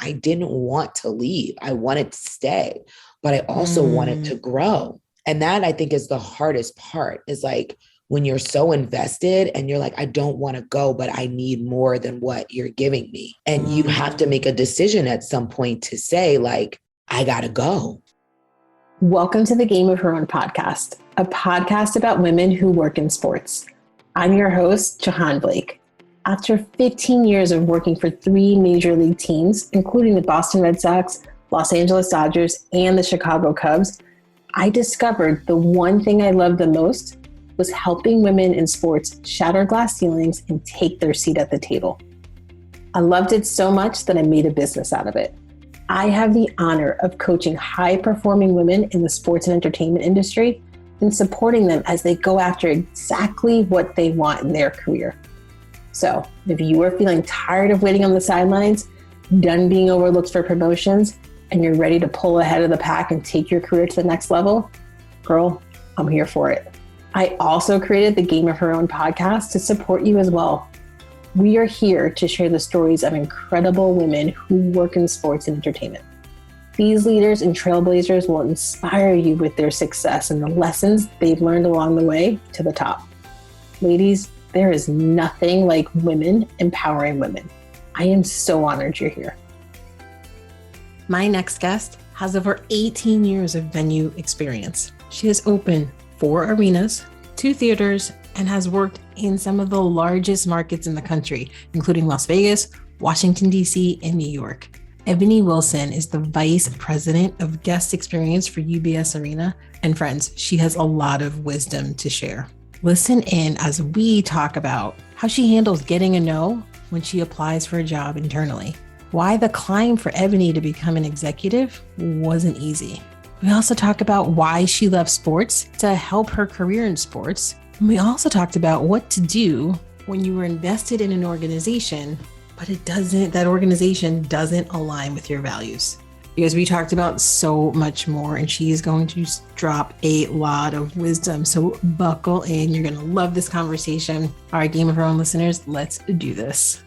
I didn't want to leave. I wanted to stay, but I also wanted to grow. And that I think is the hardest part, is like when you're so invested and you're like, I don't want to go, but I need more than what you're giving me. And you have to make a decision at some point to say like, I got to go. Welcome to the Game of Her Own podcast, a podcast about women who work in sports. I'm your host, Jahaan Blake. After 15 years of working for 3 major league teams, including the Boston Red Sox, Los Angeles Dodgers, and the Chicago Cubs, I discovered the one thing I loved the most was helping women in sports shatter glass ceilings and take their seat at the table. I loved it so much that I made a business out of it. I have the honor of coaching high-performing women in the sports and entertainment industry and supporting them as they go after exactly what they want in their career. So if you are feeling tired of waiting on the sidelines, done being overlooked for promotions, and you're ready to pull ahead of the pack and take your career to the next level, girl, I'm here for it. I also created the Game of Her Own podcast to support you as well. We are here to share the stories of incredible women who work in sports and entertainment. These leaders and trailblazers will inspire you with their success and the lessons they've learned along the way to the top. Ladies, there is nothing like women empowering women. I am so honored you're here. My next guest has over 18 years of venue experience. She has opened 4 arenas, 2 theaters, and has worked in some of the largest markets in the country, including Las Vegas, Washington, D.C., and New York. Eboni Wilson is the Vice President of Guest Experience for UBS Arena. And friends, she has a lot of wisdom to share. Listen in as we talk about how she handles getting a no when she applies for a job internally, why the climb for Eboni to become an executive wasn't easy. We also talk about why she loves sports to help her career in sports. And we also talked about what to do when you were invested in an organization, but that organization doesn't align with your values. Because we talked about so much more, and she is going to drop a lot of wisdom. So buckle in. You're going to love this conversation. All right, Game of Her Own listeners, let's do this.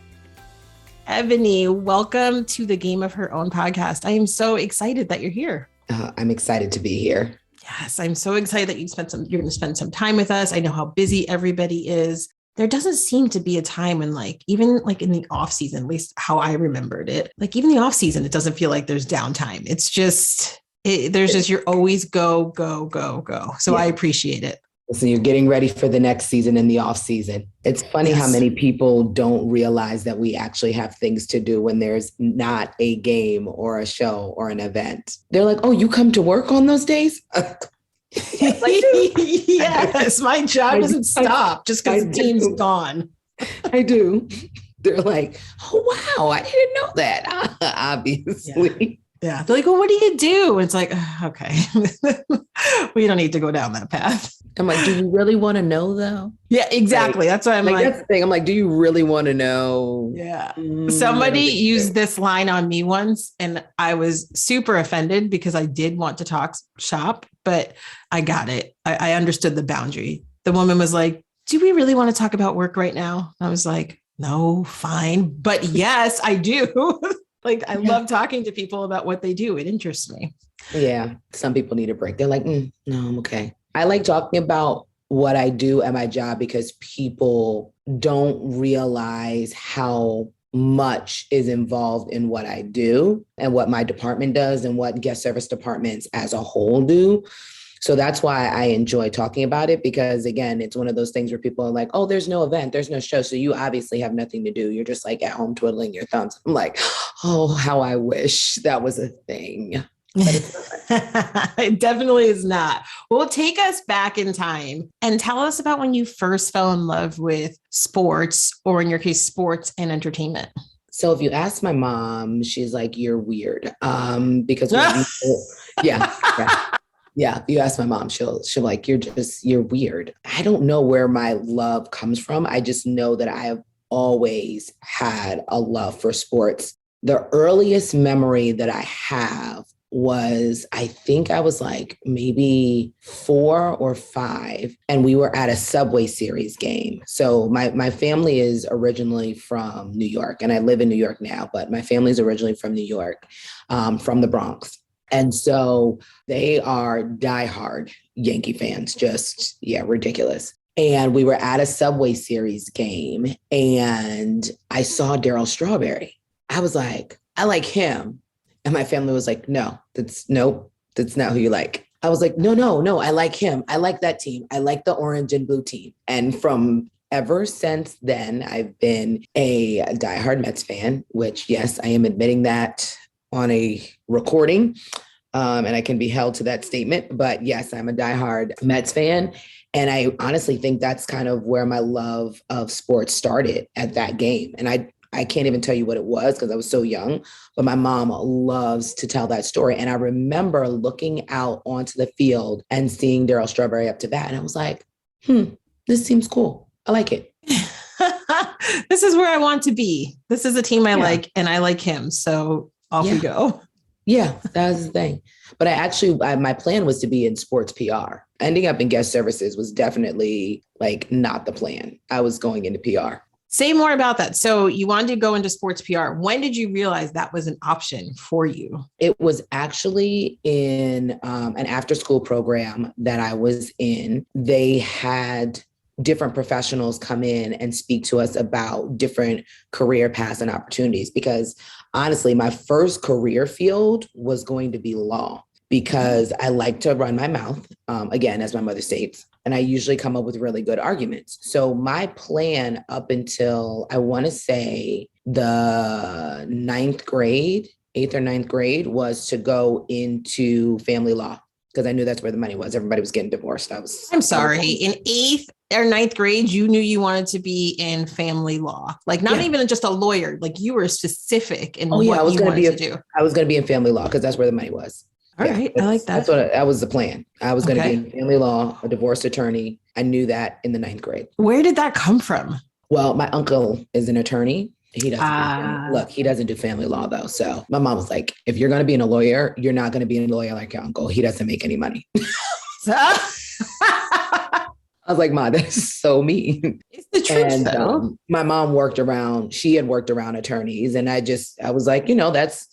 Eboni, welcome to the Game of Her Own podcast. I am so excited that you're here. I'm excited to be here. Yes, I'm so excited that you're going to spend some time with us. I know how busy everybody is. There doesn't seem to be a time when even in the off season, at least how I remembered it, even the off season, it doesn't feel like there's downtime. It's just, you're always go, go, go, go. So yeah. I appreciate it. So you're getting ready for the next season in the off season. It's funny how many people don't realize that we actually have things to do when there's not a game or a show or an event. They're like, oh, you come to work on those days? Yes, I do. Yes, my job doesn't stop just because the team's gone. I do. They're like, oh, wow, I didn't know that. Obviously. Yeah. They're like, well, what do you do? It's like, okay, we don't need to go down that path. I'm like, do you really want to know though? Yeah, exactly. That's why I'm like, that's the thing. I'm like, do you really want to know? Yeah. Somebody used this line on me once and I was super offended because I did want to talk shop, but I got it. I understood the boundary. The woman was like, do we really want to talk about work right now? I was like, no, fine. But yes, I do. I love talking to people about what they do. It interests me. Yeah. Some people need a break. They're like, no, I'm okay. I like talking about what I do at my job because people don't realize how much is involved in what I do and what my department does and what guest service departments as a whole do. So that's why I enjoy talking about it because, again, it's one of those things where people are like, oh, there's no event, there's no show. So you obviously have nothing to do. You're just at home twiddling your thumbs. I'm like, oh, how I wish that was a thing. It definitely is not. Well, take us back in time and tell us about when you first fell in love with sports, or in your case, sports and entertainment. So if you ask my mom, she's like, you're weird. Because yeah. If you ask my mom, she'll like, you're weird. I don't know where my love comes from. I just know that I have always had a love for sports. The earliest memory that I have was, I think I was like maybe 4 or 5, and we were at a Subway Series game. So my family is originally from New York, and I live in New York now, but my family is originally from New York, from the Bronx. And so they are diehard Yankee fans, just, yeah, ridiculous. And we were at a Subway Series game, and I saw Darryl Strawberry. I was like, I like him. And my family was like, that's not who you like. I was like, no, I like him. I like that team. I like the orange and blue team. And from ever since then, I've been a diehard Mets fan, which, yes, I am admitting that on a recording, and I can be held to that statement. But yes, I'm a diehard Mets fan. And I honestly think that's kind of where my love of sports started, at that game. And I can't even tell you what it was because I was so young, but my mom loves to tell that story. And I remember looking out onto the field and seeing Darryl Strawberry up to bat. And I was like, this seems cool. I like it. This is where I want to be. This is a team I like, and I like him. So off we go. Yeah, that was the thing. But my plan was to be in sports PR. Ending up in guest services was definitely like not the plan. I was going into PR. Say more about that. So you wanted to go into sports PR. When did you realize that was an option for you? It was actually in an after-school program that I was in. They had different professionals come in and speak to us about different career paths and opportunities. Because honestly, my first career field was going to be law, because I like to run my mouth, again, as my mother states, and I usually come up with really good arguments. So my plan up until, I want to say, the 8th or ninth grade, was to go into family law, because I knew that's where the money was. Everybody was getting divorced. I'm sorry. In 8th or 9th grade, you knew you wanted to be in family law, like not even just a lawyer, like you were specific in what you wanted to do. I was going to be in family law because that's where the money was. All right. I like that. That was the plan. I was going to be in family law, a divorce attorney. I knew that in the 9th grade. Where did that come from? Well, my uncle is an attorney. He doesn't do family law though. So my mom was like, if you're going to be a lawyer, you're not going to be a lawyer like your uncle. He doesn't make any money. I was like, Ma, that's so mean. It's the truth, though. My mom she had worked around attorneys. And I was like,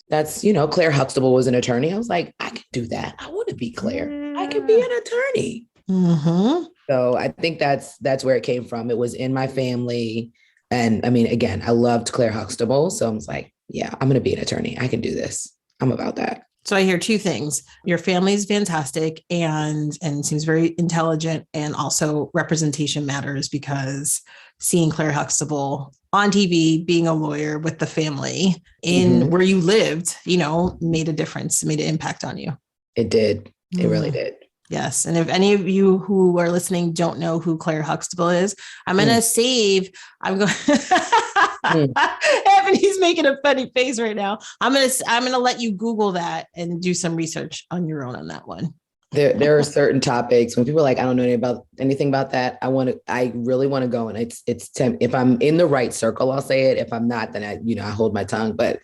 that's Claire Huxtable was an attorney. I was like, I can do that. I want to be Claire. I can be an attorney. Mm-hmm. So I think that's where it came from. It was in my family. And I mean, again, I loved Claire Huxtable. So I was like, yeah, I'm going to be an attorney. I can do this. I'm about that. So I hear two things. Your family's fantastic and seems very intelligent, and also representation matters, because seeing Claire Huxtable on TV, being a lawyer with the family in where you lived, made a difference, made an impact on you. It did. It really did. Yes. And if any of you who are listening don't know who Claire Huxtable is, I'm going to Eboni's making a funny face right now. I'm going to let you Google that and do some research on your own on that one. There are certain topics when people are like, I don't know anything about that. I really want to go. And if I'm in the right circle, I'll say it. If I'm not, then I hold my tongue, but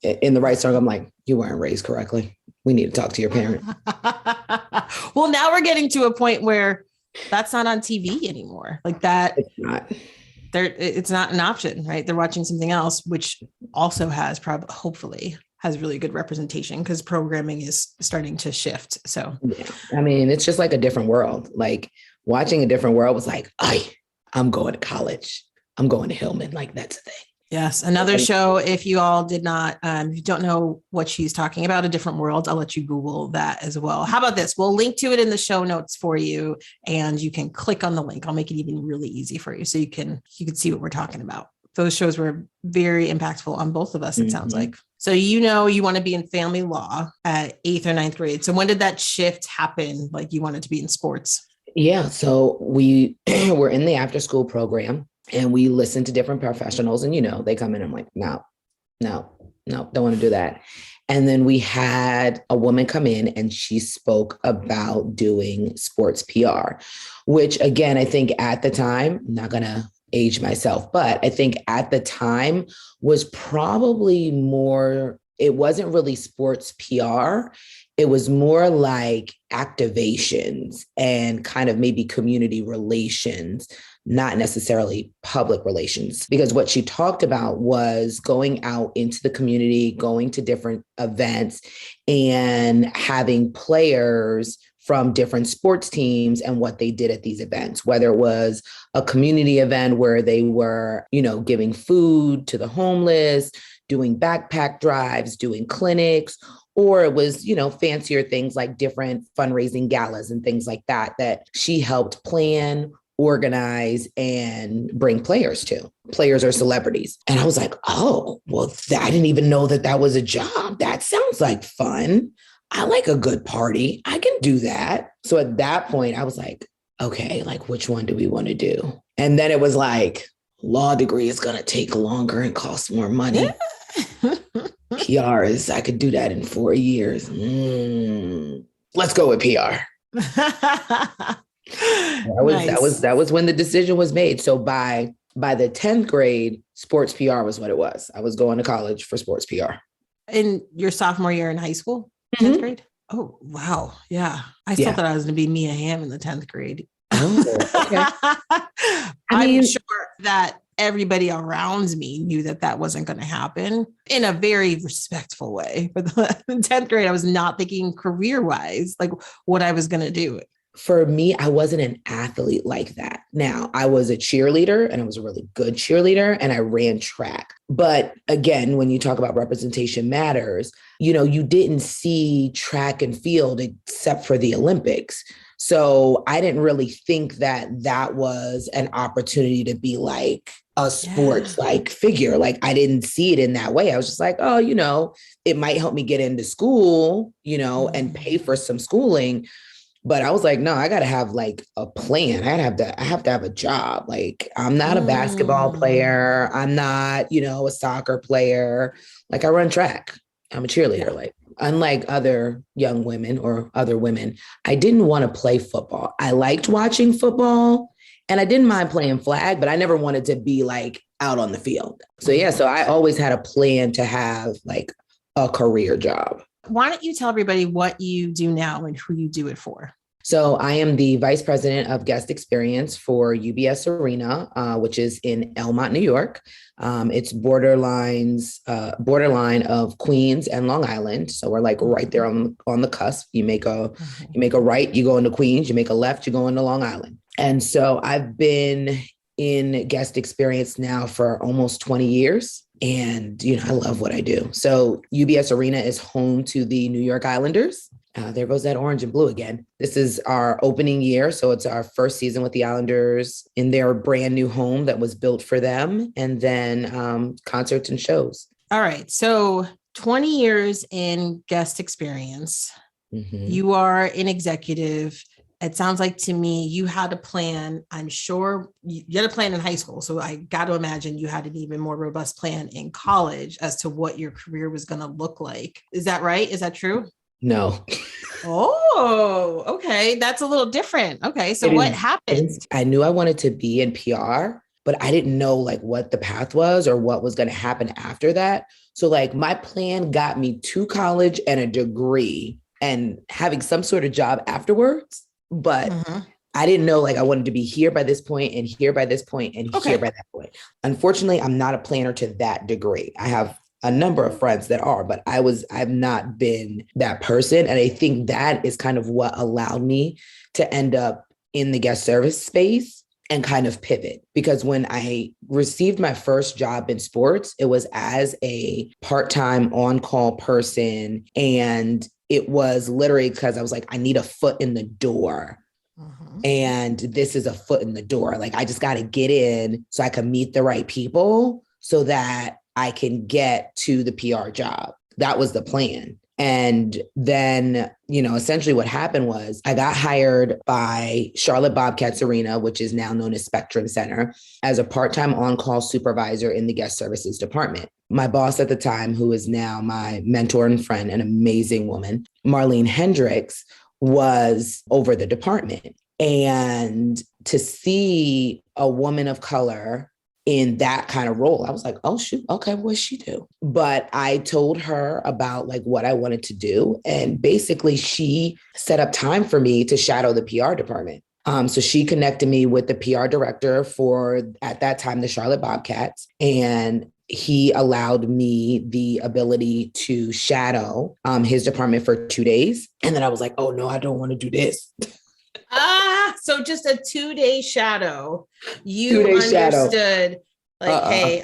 in the right circle, I'm like, you weren't raised correctly. We need to talk to your parent. Well, now we're getting to a point where that's not on TV anymore. Like that. It's not. It's not an option, right? They're watching something else, which also hopefully has really good representation, because programming is starting to shift. So, yeah. I mean, it's just like a different world. Like watching A Different World was like, I'm going to college. I'm going to Hillman. Like that's a thing. Yes. Another show. If you all did not, if you don't know what she's talking about, A Different World, I'll let you Google that as well. How about this? We'll link to it in the show notes for you, and you can click on the link. I'll make it even really easy for you, so you can see what we're talking about. Those shows were very impactful on both of us, it sounds like. So you want to be in family law at 8th or 9th grade. So when did that shift happen? Like you wanted to be in sports? Yeah. So we were in the after school program. And we listen to different professionals, and, they come in and I'm like, no, don't want to do that. And then we had a woman come in and she spoke about doing sports PR, which again, I think at the time, I'm not going to age myself, but I think at the time was probably more, it wasn't really sports PR. It was more like activations and kind of maybe community relations, not necessarily public relations. Because what she talked about was going out into the community, going to different events and having players from different sports teams and what they did at these events, whether it was a community event where they were, giving food to the homeless, doing backpack drives, doing clinics, or it was, fancier things like different fundraising galas and things like that, that she helped plan, organize, and bring players to. Players are celebrities. And I was like, oh, well, I didn't even know that was a job. That sounds like fun. I like a good party. I can do that. So at that point, I was like, okay, like, which one do we want to do? And then it was like, law degree is going to take longer and cost more money. PR is, I could do that in 4 years. Let's go with PR. That was when the decision was made. So by the 10th grade, sports PR was what it was. I was going to college for sports PR. In your sophomore year in high school, 10th grade? Oh, wow. Yeah. I still thought I was going to be Mia Hamm in the 10th grade. Oh, okay. I'm sure that everybody around me knew that wasn't going to happen in a very respectful way. For the 10th grade, I was not thinking career-wise, like what I was going to do. For me, I wasn't an athlete like that. Now, I was a cheerleader and I was a really good cheerleader and I ran track. But again, when you talk about representation matters, you didn't see track and field except for the Olympics. So I didn't really think that was an opportunity to be like a sports like figure. Like I didn't see it in that way. I was just like, oh, it might help me get into school, and pay for some schooling. But I was like, no, I got to have like a plan. I have to have a job. Like I'm not a basketball player. I'm not, a soccer player. Like I run track. I'm a cheerleader. Like unlike other young women or other women, I didn't want to play football. I liked watching football and I didn't mind playing flag, but I never wanted to be like out on the field. So I always had a plan to have like a career job. Why don't you tell everybody what you do now and who you do it for? So I am the vice president of guest experience for UBS Arena, which is in Elmont, New York. It's borderline of Queens and Long Island. So we're like right there on the cusp. You make a right, you go into Queens. You make a left, you go into Long Island. And so I've been in guest experience now for almost 20 years. And, I love what I do. So UBS Arena is home to the New York Islanders. There goes that orange and blue again. This is our opening year. So it's our first season with the Islanders in their brand new home that was built for them. And then concerts and shows. All right. So 20 years in guest experience. You are an executive. It sounds like to me, you had a plan. I'm sure you had a plan in high school. So I got to imagine you had an even more robust plan in college as to what your career was going to look like. Is that right? Is that true? No. Oh, okay. That's a little different. Okay. So what happened? I knew I wanted to be in PR, but I didn't know like what the path was or what was going to happen after that. So like my plan got me to college and a degree and having some sort of job afterwards. But I didn't know like I wanted to be here by this point and here by this point and here by that point. Unfortunately, I'm not a planner to that degree. I have a number of friends that are, but I've not been that person. And I think that is kind of what allowed me to end up in the guest service space and kind of pivot. Because when I received my first job in sports, it was as a part-time on-call person. And it was literally because I was like, I need a foot in the door. And this is a foot in the door. Like, I just got to get in so I can meet the right people so that I can get to the PR job. That was the plan. And then, essentially what happened was I got hired by Charlotte Bobcats Arena, which is now known as Spectrum Center, as a part-time on-call supervisor in the guest services department. My boss at the time, who is now my mentor and friend, an amazing woman, Marlene Hendricks, was over the department. And to see a woman of color in that kind of role. I was like, oh shoot, okay, what'd she do? But I told her about like what I wanted to do. And basically she set up time for me to shadow the PR department. So she connected me with the PR director for, at that time, the Charlotte Bobcats. And he allowed me the ability to shadow his department for 2 days. And then I was like, oh no, I don't want to do this. So just a 2-day shadow. You 2-day understood shadow. like, hey,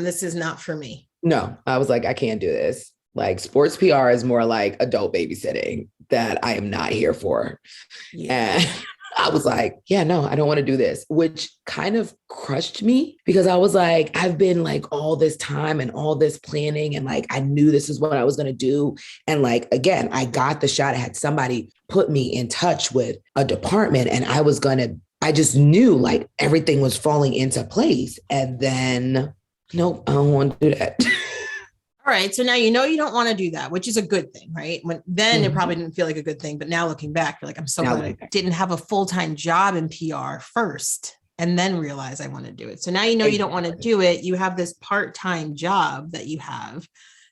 this is not for me. No, I was like, I can't do this. Like sports PR is more like adult babysitting that I am not here for. Yeah. And I was like, yeah, no, I don't want to do this, which kind of crushed me because I was like, I've been like all this time and all this planning and like, I knew this is what I was going to do. And like, again, I got the shot. I had somebody put me in touch with a department and I just knew like everything was falling into place. And then, nope, I don't want to do that. All right. So now you don't want to do that, which is a good thing, right? It probably didn't feel like a good thing, but now looking back, you're like, I'm so glad I didn't have a full-time job in PR first and then realize I want to do it. So now you don't want to do it. You have this part-time job that you have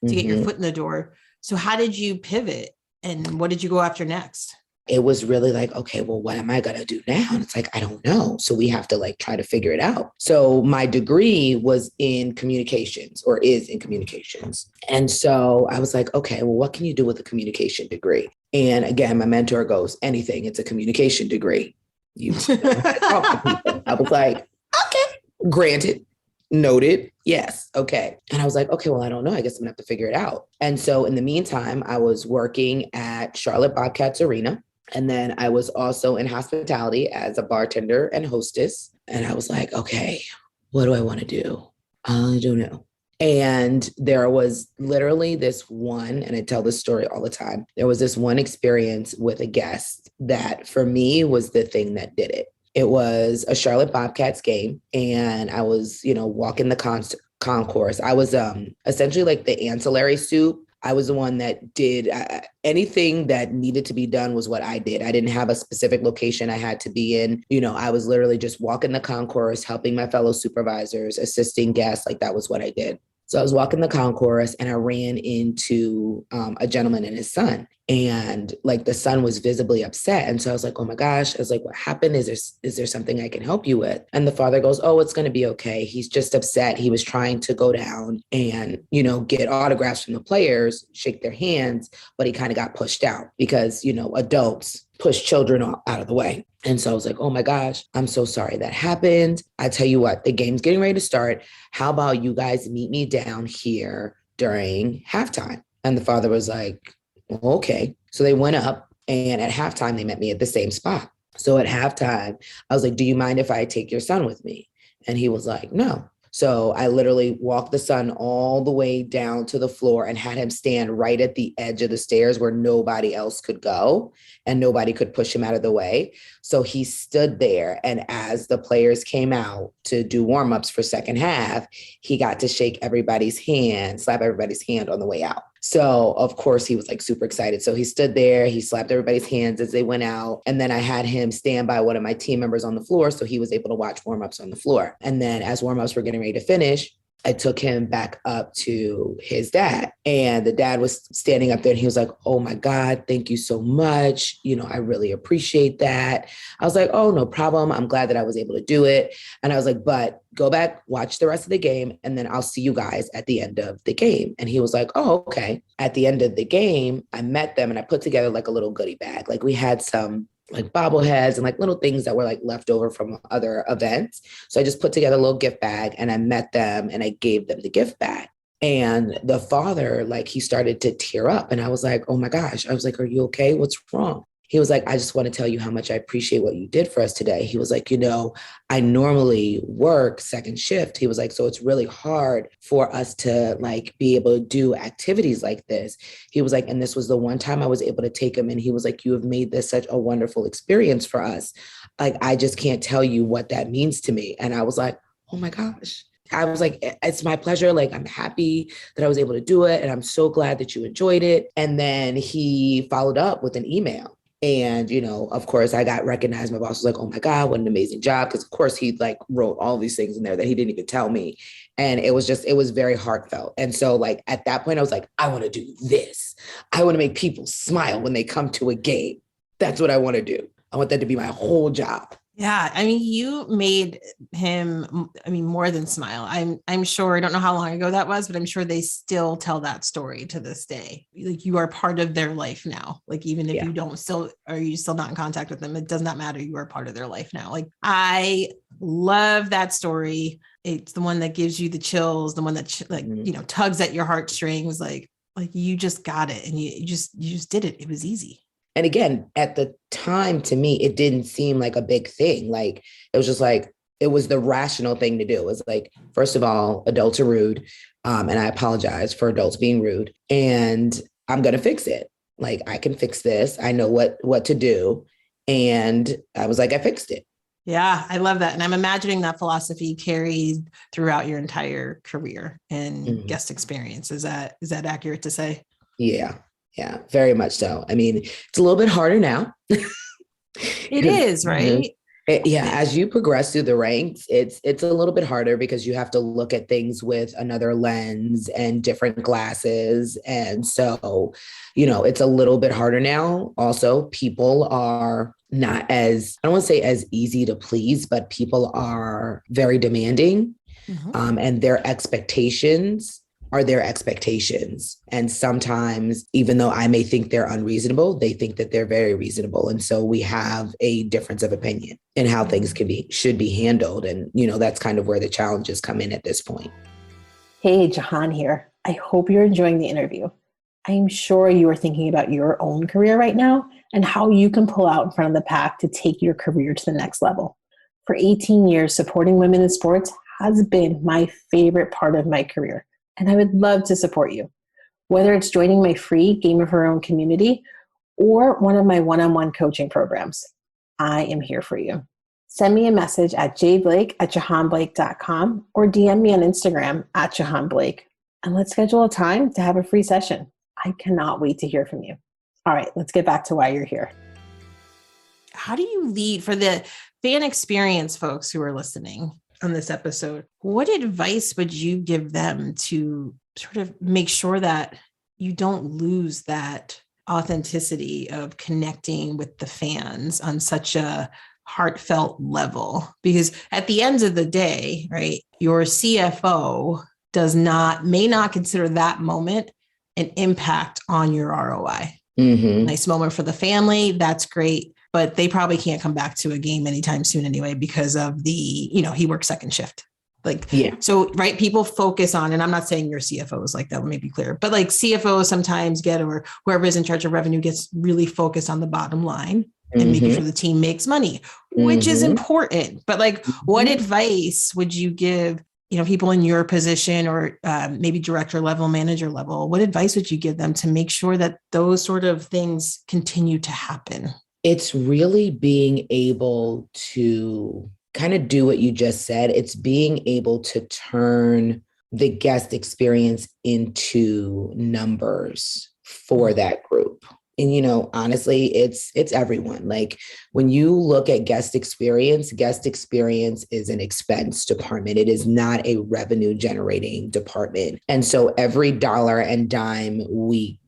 to get your foot in the door. So how did you pivot and what did you go after next? It was really like, okay, well, what am I going to do now? And it's like, I don't know. So we have to like try to figure it out. So my degree was in communications or is in communications. And so I was like, okay, well, what can you do with a communication degree? And again, my mentor goes, anything, it's a communication degree. You talk to people. I was like, okay, granted. Noted. Yes. Okay. And I was like, okay, well, I don't know. I guess I'm gonna have to figure it out. And so in the meantime, I was working at Charlotte Bobcats Arena. And then I was also in hospitality as a bartender and hostess. And I was like, okay, what do I want to do? I don't know. And there was literally this one, and I tell this story all the time. There was this one experience with a guest that for me was the thing that did it. It was a Charlotte Bobcats game, and I was, walking the concourse. I was essentially like the ancillary soup. I was the one that did anything that needed to be done was what I did. I didn't have a specific location I had to be in. I was literally just walking the concourse, helping my fellow supervisors, assisting guests. Like that was what I did. So I was walking the concourse and I ran into a gentleman and his son. And like the son was visibly upset. And so I was like, oh my gosh, I was like, what happened? Is there something I can help you with? And the father goes, oh, it's going to be okay. He's just upset. He was trying to go down and, get autographs from the players, shake their hands, but he kind of got pushed out because, adults push children out of the way. And so I was like, oh my gosh, I'm so sorry that happened. I tell you what, the game's getting ready to start. How about you guys meet me down here during halftime? And the father was like, well, okay. So they went up and at halftime, they met me at the same spot. So at halftime, I was like, do you mind if I take your son with me? And he was like, no. So I literally walked the son all the way down to the floor and had him stand right at the edge of the stairs where nobody else could go and nobody could push him out of the way. So he stood there. And as the players came out to do warmups for second half, he got to shake everybody's hand, slap everybody's hand on the way out. So of course he was like super excited. So he stood there, he slapped everybody's hands as they went out. And then I had him stand by one of my team members on the floor. So he was able to watch warmups on the floor. And then as warmups were getting ready to finish, I took him back up to his dad, and the dad was standing up there and he was like, oh my God, thank you so much. I really appreciate that. I was like, oh, no problem. I'm glad that I was able to do it. And I was like, but go back, watch the rest of the game, and then I'll see you guys at the end of the game. And he was like, oh, okay. At the end of the game, I met them and I put together like a little goodie bag. Like we had some like bobbleheads and like little things that were like left over from other events. So I just put together a little gift bag and I met them and I gave them the gift bag. And the father, like he started to tear up and I was like, oh my gosh. I was like, are you okay? What's wrong? He was like, I just want to tell you how much I appreciate what you did for us today. He was like, I normally work second shift. He was like, so it's really hard for us to like be able to do activities like this. He was like, and this was the one time I was able to take him. And he was like, you have made this such a wonderful experience for us. Like, I just can't tell you what that means to me. And I was like, oh my gosh. I was like, it's my pleasure. Like, I'm happy that I was able to do it. And I'm so glad that you enjoyed it. And then he followed up with an email. And, of course, I got recognized. My boss was like, oh my God, what an amazing job. Because, of course, he like wrote all these things in there that he didn't even tell me. And it was very heartfelt. And so, like, at that point, I was like, I want to do this. I want to make people smile when they come to a game. That's what I want to do. I want that to be my whole job. Yeah. I mean, you made him, more than smile. I'm sure, I don't know how long ago that was, but I'm sure they still tell that story to this day. Like, you are part of their life now. Like, even if you don't are you still not in contact with them? It does not matter. You are part of their life now. Like, I love that story. It's the one that gives you the chills, the one that tugs at your heartstrings. Like you just got it. And you just did it. It was easy. And again, at the time, to me, it didn't seem like a big thing. Like, it was just like, it was the rational thing to do. It was like, first of all, adults are rude. And I apologize for adults being rude. And I'm going to fix it. Like, I can fix this. I know what to do. And I was like, I fixed it. Yeah, I love that. And I'm imagining that philosophy carried throughout your entire career and guest experience. Is that accurate to say? Yeah. Yeah, very much so. I mean, it's a little bit harder now. It is, right? As you progress through the ranks, it's a little bit harder because you have to look at things with another lens and different glasses. And so, it's a little bit harder now. Also, people are not as, I don't want to say as easy to please, but people are very demanding. And their expectations are their expectations. And sometimes, even though I may think they're unreasonable, they think that they're very reasonable. And so we have a difference of opinion in how things should be handled. And, that's kind of where the challenges come in at this point. Hey, Jahaan here. I hope you're enjoying the interview. I'm sure you are thinking about your own career right now and how you can pull out in front of the pack to take your career to the next level. For 18 years, supporting women in sports has been my favorite part of my career. And I would love to support you, whether it's joining my free Game of Her Own community or one of my one-on-one coaching programs. I am here for you. Send me a message at jblake@jahaanblake.com or DM me on Instagram @jahaanblake. And let's schedule a time to have a free session. I cannot wait to hear from you. All right, let's get back to why you're here. How do you lead for the fan experience folks who are listening on this episode? What advice would you give them to sort of make sure that you don't lose that authenticity of connecting with the fans on such a heartfelt level? Because at the end of the day, right, your CFO may not consider that moment an impact on your ROI. Nice moment for the family. That's great. But they probably can't come back to a game anytime soon anyway, because of he works second shift. So, right. People focus on, and I'm not saying your CFO is like that, let me be clear, but like CFOs sometimes or whoever is in charge of revenue gets really focused on the bottom line and making sure the team makes money, which is important. But what advice would you give, people in your position or maybe director level, manager level? What advice would you give them to make sure that those sort of things continue to happen? It's really being able to kind of do what you just said. It's being able to turn the guest experience into numbers for that group. And, honestly, it's everyone. Like, when you look at guest experience is an expense department. It is not a revenue generating department. And so every dollar and dime we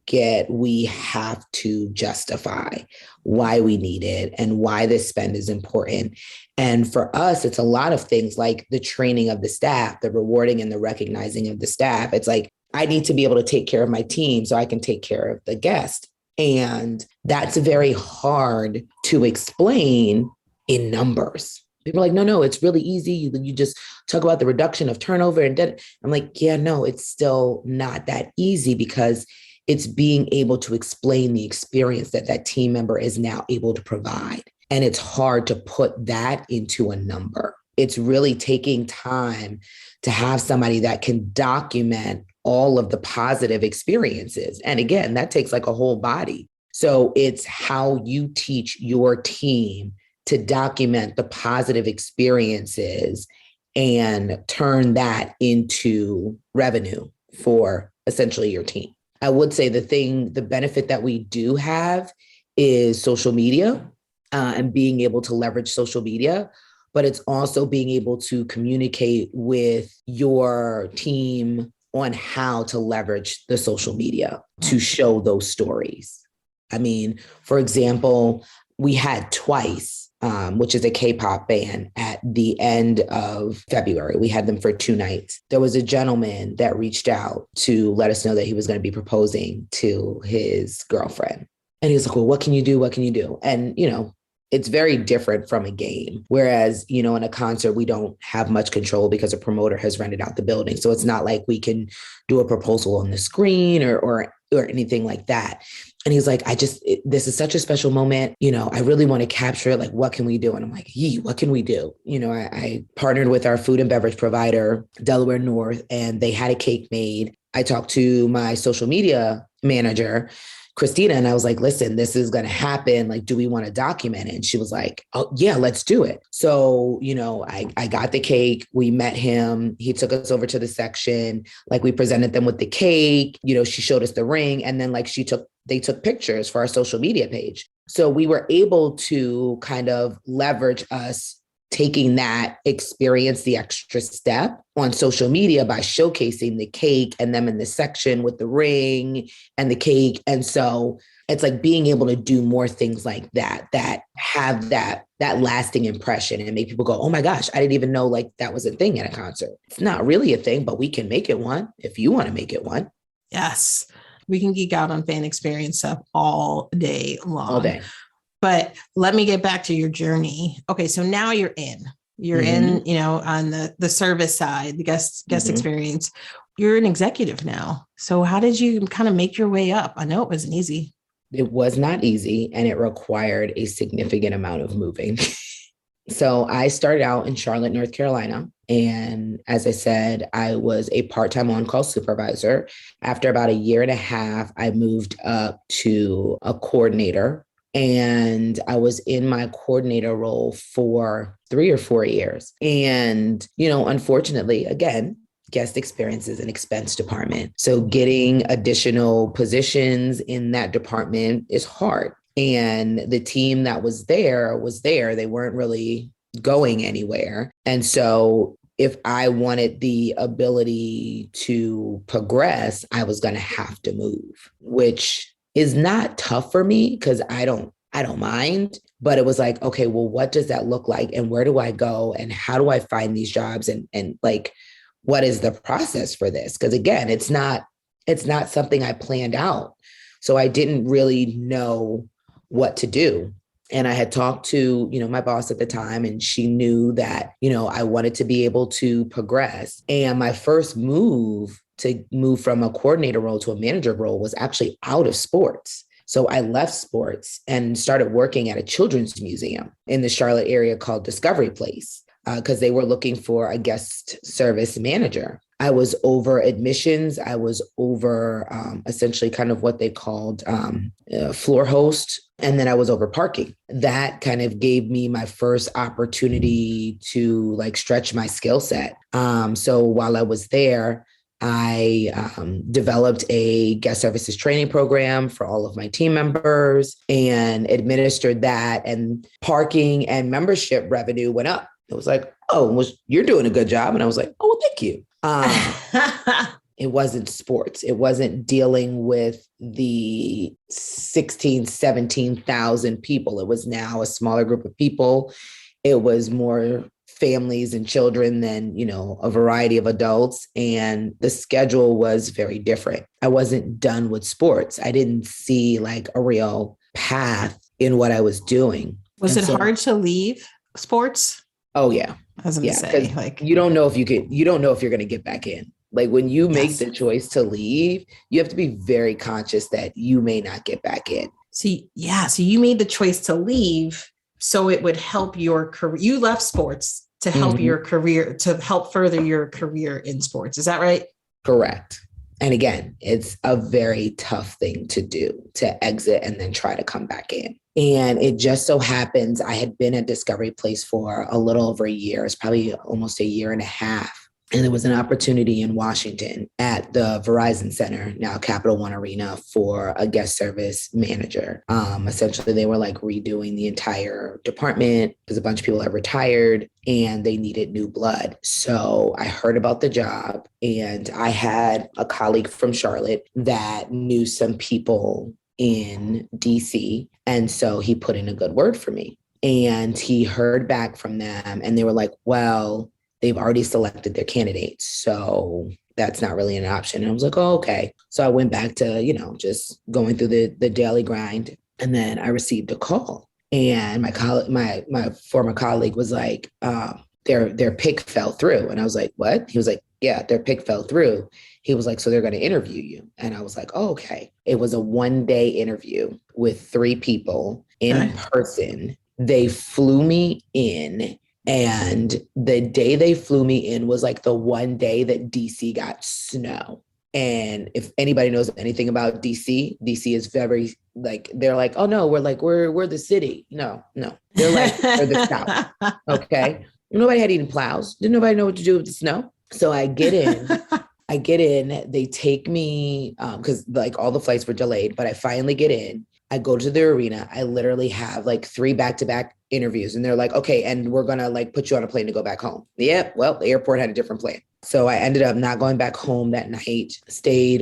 have to justify why we need it and why this spend is important. And for us, it's a lot of things like the training of the staff, the rewarding and the recognizing of the staff. It's like, I need to be able to take care of my team so I can take care of the guest. And that's very hard to explain in numbers. People are like, no, it's really easy. You just talk about the reduction of turnover and debt. I'm like, yeah, no, it's still not that easy, because it's being able to explain the experience that team member is now able to provide. And it's hard to put that into a number. It's really taking time to have somebody that can document all of the positive experiences. And again, that takes like a whole body. So it's how you teach your team to document the positive experiences and turn that into revenue for essentially your team. I would say the benefit that we do have is social media and being able to leverage social media, but it's also being able to communicate with your team on how to leverage the social media to show those stories. I mean, for example, we had Twice, which is a K-pop band, at the end of February. We had them for 2 nights. There was a gentleman that reached out to let us know that he was going to be proposing to his girlfriend. And he was like, well, what can you do? What can you do? And, it's very different from a game. Whereas, in a concert, we don't have much control because a promoter has rented out the building. So it's not like we can do a proposal on the screen or anything like that. And he's like, this is such a special moment. I really want to capture it. Like, what can we do? And I'm like, what can we do? I partnered with our food and beverage provider, Delaware North, and they had a cake made. I talked to my social media manager, Christina, and I was like, listen, this is going to happen. Like, do we want to document it? And she was like, oh yeah, let's do it. So, I got the cake. We met him. He took us over to the section. Like, we presented them with the cake. She showed us the ring. And then they took pictures for our social media page. So we were able to kind of leverage us taking that experience, the extra step on social media by showcasing the cake and them in the section with the ring and the cake. And so it's like being able to do more things like that have that lasting impression and make people go, oh my gosh, I didn't even know like that was a thing at a concert. It's not really a thing, but we can make it one if you want to make it one. Yes. We can geek out on fan experience stuff all day long. All day. But let me get back to your journey. Okay, so now you're in, on the service side, the guest experience. You're an executive now. So how did you kind of make your way up? I know it wasn't easy. It was not easy, and it required a significant amount of moving. So I started out in Charlotte, North Carolina. And as I said, I was a part-time on-call supervisor. After about 1.5 years, I moved up to a coordinator. And I was in my coordinator role for 3 or 4 years. And, unfortunately, again, guest experience is an expense department. So getting additional positions in that department is hard. And the team that was there. They weren't really going anywhere. And so if I wanted the ability to progress, I was going to have to move, which is not tough for me because I don't mind, but it was like, okay, well, what does that look like? And where do I go? And how do I find these jobs? And like, what is the process for this? Because again, it's not something I planned out. So I didn't really know what to do. And I had talked to, my boss at the time, and she knew that, I wanted to be able to progress. And my first move to move from a coordinator role to a manager role was actually out of sports. So I left sports and started working at a children's museum in the Charlotte area called Discovery Place because they were looking for a guest service manager. I was over admissions. I was over essentially kind of what they called floor host. And then I was over parking. That kind of gave me my first opportunity to like stretch my skill set. So while I was there, I developed a guest services training program for all of my team members and administered that, and parking and membership revenue went up. It was like, oh, you're doing a good job. And I was like, oh, well, thank you. It wasn't sports. It wasn't dealing with the 16, 17,000 people. It was now a smaller group of people. It was more families and children than, a variety of adults. And the schedule was very different. I wasn't done with sports. I didn't see like a real path in what I was doing. Was it hard to leave sports? Oh yeah. I was going to say, like, you don't know if you're going to get back in. Like when you make the choice to leave, you have to be very conscious that you may not get back in. So you made the choice to leave so it would help your career. You left sports to help your career, to help further your career in sports. Is that right? Correct. And again, it's a very tough thing to do, to exit and then try to come back in. And it just so happens I had been at Discovery Place for a little over a year. It's probably almost 1.5 years. And there was an opportunity in Washington at the Verizon Center, now Capital One Arena, for a guest service manager. Essentially, they were like redoing the entire department because a bunch of people had retired and they needed new blood. So I heard about the job, and I had a colleague from Charlotte that knew some people in DC. And so he put in a good word for me. And he heard back from them and they were like, well, they've already selected their candidates. So that's not really an option. And I was like, oh, okay. So I went back to, just going through the daily grind. And then I received a call. And my former colleague was like, their pick fell through. And I was like, what? He was like, yeah, their pick fell through. He was like, so they're going to interview you. And I was like, oh, okay. It was a 1-day interview with 3 people in person. They flew me in. And the day they flew me in was like the one day that DC got snow. And if anybody knows anything about DC is very like, they're like, oh no, we're the city. No, they're like, they're the South. Okay. Nobody had even plows. Didn't nobody know what to do with the snow. So I get in, they take me, because like all the flights were delayed, but I finally get in. I go to the arena. I literally have like 3 back-to-back interviews, and they're like, okay, and we're going to like put you on a plane to go back home. Yeah, well, the airport had a different plan. So I ended up not going back home that night,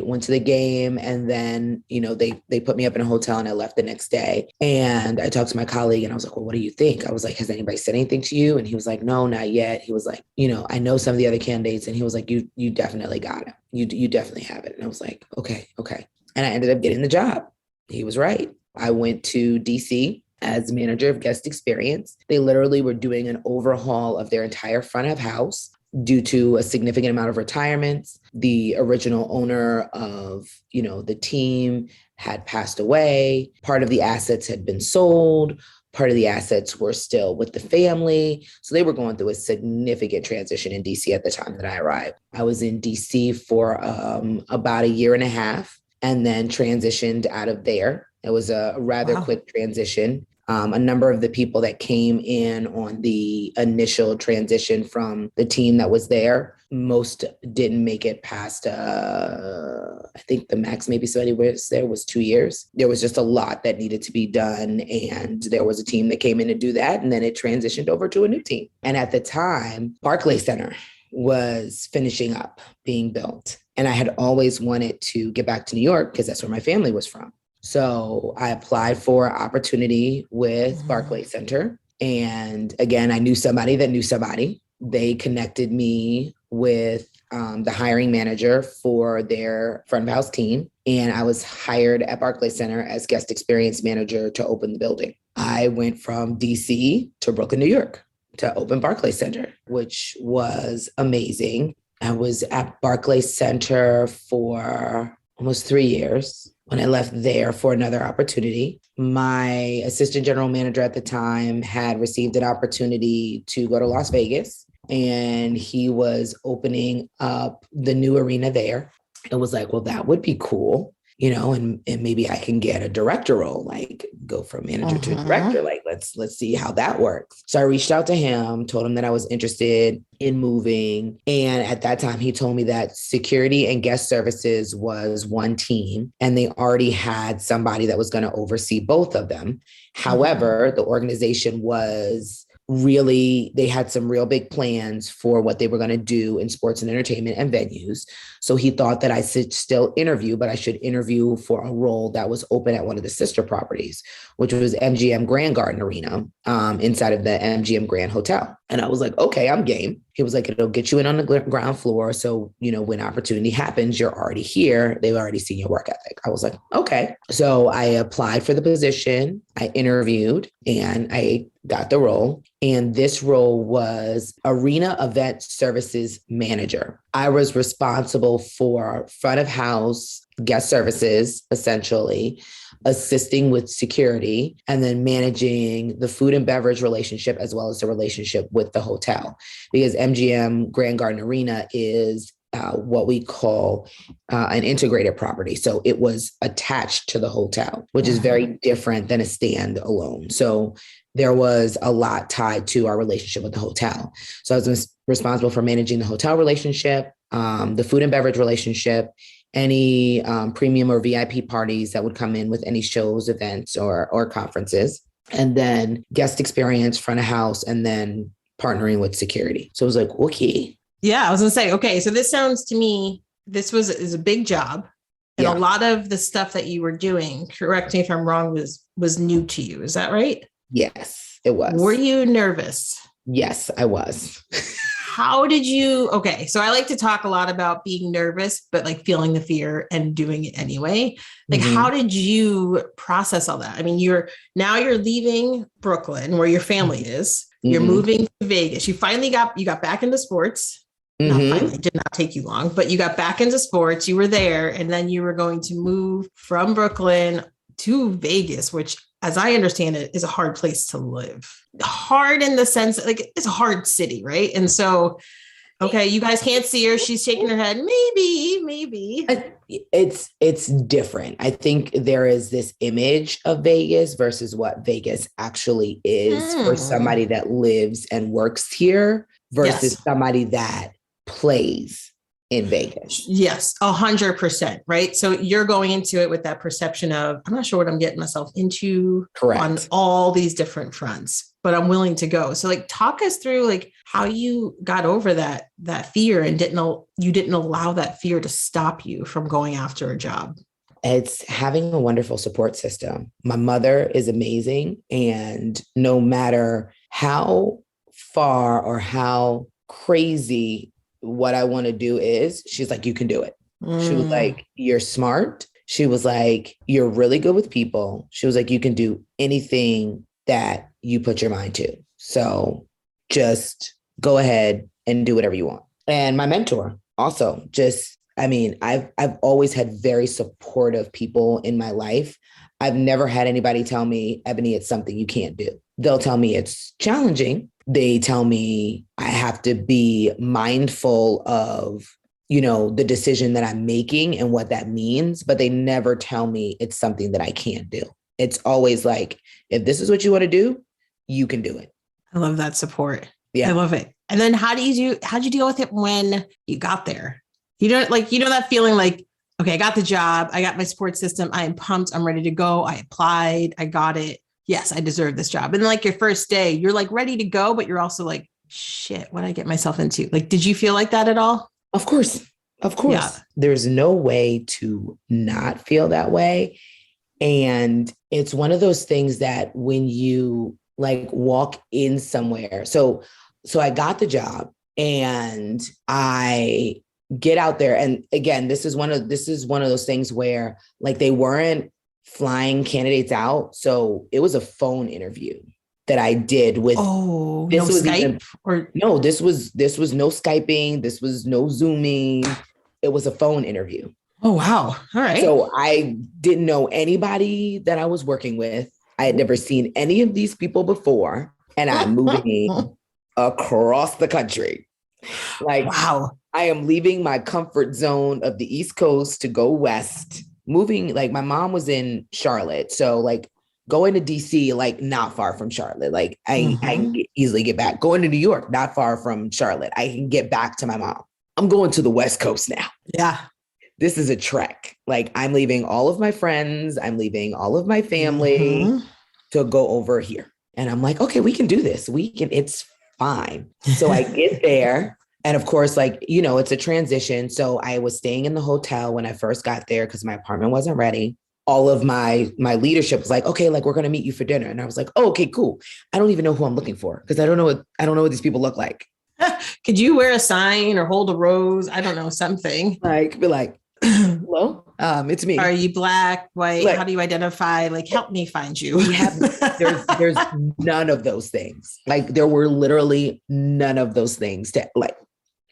went to the game. And then, they put me up in a hotel and I left the next day. And I talked to my colleague and I was like, well, what do you think? I was like, has anybody said anything to you? And he was like, no, not yet. He was like, I know some of the other candidates. And he was like, you definitely got it. You definitely have it. And I was like, okay. And I ended up getting the job. He was right. I went to DC as manager of guest experience. They literally were doing an overhaul of their entire front of house due to a significant amount of retirements. The original owner of, the team had passed away. Part of the assets had been sold. Part of the assets were still with the family. So they were going through a significant transition in DC at the time that I arrived. I was in DC for about 1.5 years and then transitioned out of there. It was a rather quick transition. A number of the people that came in on the initial transition from the team that was there, most didn't make it past, I think the max maybe somebody was there was 2 years. There was just a lot that needed to be done. And there was a team that came in to do that. And then it transitioned over to a new team. And at the time, Barclays Center was finishing up being built. And I had always wanted to get back to New York because that's where my family was from. So I applied for an opportunity with Barclays Center. And again, I knew somebody that knew somebody. They connected me with the hiring manager for their front of house team. And I was hired at Barclays Center as guest experience manager to open the building. I went from DC to Brooklyn, New York to open Barclays Center, which was amazing. I was at Barclays Center for almost 3 years. When I left there for another opportunity, my assistant general manager at the time had received an opportunity to go to Las Vegas, and he was opening up the new arena there. It was like, well, that would be cool, and maybe I can get a director role, like go from manager to director. Like, let's see how that works. So I reached out to him, told him that I was interested in moving. And at that time, he told me that security and guest services was one team, and they already had somebody that was going to oversee both of them. However, the organization was they had some real big plans for what they were going to do in sports and entertainment and venues. So he thought that I should still interview, but I should interview for a role that was open at one of the sister properties, which was MGM Grand Garden Arena, inside of the MGM Grand Hotel. And I was like, okay, I'm game. He was like, it'll get you in on the ground floor. So, when opportunity happens, you're already here. They've already seen your work ethic. I was like, okay. So I applied for the position. I interviewed and I got the role. And this role was Arena Event Services Manager. I was responsible for front of house guest services, essentially, assisting with security, and then managing the food and beverage relationship as well as the relationship with the hotel. Because MGM Grand Garden Arena is what we call an integrated property. So it was attached to the hotel, which is very different than a standalone. So there was a lot tied to our relationship with the hotel. So I was responsible for managing the hotel relationship, the food and beverage relationship, any premium or VIP parties that would come in with any shows, events, or conferences, and then guest experience, front of house, and then partnering with security. So it was like, okay. Yeah, I was gonna say, okay, so this sounds to me, is a big job. And a lot of the stuff that you were doing, correct me if I'm wrong, was new to you. Is that right? Yes, it was. Were you nervous? Yes, I was. How did you, okay, so I like to talk a lot about being nervous, but like feeling the fear and doing it anyway. Like, how did you process all that? I mean, you're leaving Brooklyn where your family is. You're moving to Vegas. You got back into sports. Not finally, it did not take you long, but you got back into sports. You were there, and then you were going to move from Brooklyn to Vegas, which, as I understand it, is a hard place to live. Hard in the sense, like, it's a hard city, right? And so, okay, you guys can't see her. She's shaking her head. Maybe. It's different. I think there is this image of Vegas versus what Vegas actually is for somebody that lives and works here versus somebody that plays in Vegas. Yes, 100%. Right. So you're going into it with that perception of, I'm not sure what I'm getting myself into. Correct. On all these different fronts, but I'm willing to go. So like, talk us through like how you got over that fear and didn't allow that fear to stop you from going after a job. It's having a wonderful support system. My mother is amazing. And no matter how far or how crazy what I want to do is, she's like, you can do it. She was like, you're smart. She was like, you're really good with people. She was like, you can do anything that you put your mind to. So just go ahead and do whatever you want. And my mentor also I've always had very supportive people in my life. I've never had anybody tell me, Eboni, it's something you can't do. They'll tell me it's challenging. They tell me I have to be mindful of, the decision that I'm making and what that means, but they never tell me it's something that I can't do. It's always like, if this is what you want to do, you can do it. I love that support. Yeah. I love it. And then how'd you deal with it when you got there? That feeling like, okay, I got the job. I got my support system. I am pumped. I'm ready to go. I applied. I got it. Yes, I deserve this job. And like your first day, you're like ready to go, but you're also like, shit, what did I get myself into? Like, did you feel like that at all? Of course. Yeah. There's no way to not feel that way. And it's one of those things that when you like walk in somewhere. So I got the job and I get out there. And again, this is one of those things where like they weren't flying candidates out. So it was a phone interview that I did with. Oh, this no was Skype no, this was no Skyping. This was no Zooming. It was a phone interview. Oh, wow. All right. So I didn't know anybody that I was working with. I had never seen any of these people before. And I'm moving across the country. Like, wow. I am leaving my comfort zone of the East Coast to go West. Moving, like my mom was in Charlotte. So like going to DC, like not far from Charlotte. Like I can easily get back. Going to New York, not far from Charlotte. I can get back to my mom. I'm going to the West Coast now. Yeah. This is a trek. Like I'm leaving all of my friends. I'm leaving all of my family to go over here. And I'm like, okay, we can do this. It's fine. So I get there. And of course, like, it's a transition. So I was staying in the hotel when I first got there because my apartment wasn't ready. All of my leadership was like, okay, like we're going to meet you for dinner. And I was like, oh, okay, cool. I don't even know who I'm looking for because I don't know what these people look like. Could you wear a sign or hold a rose? I don't know, something. Like, be like, hello, it's me. Are you black, white? Like, how do you identify? Like, help me find you. There's none of those things. Like there were literally none of those things to like,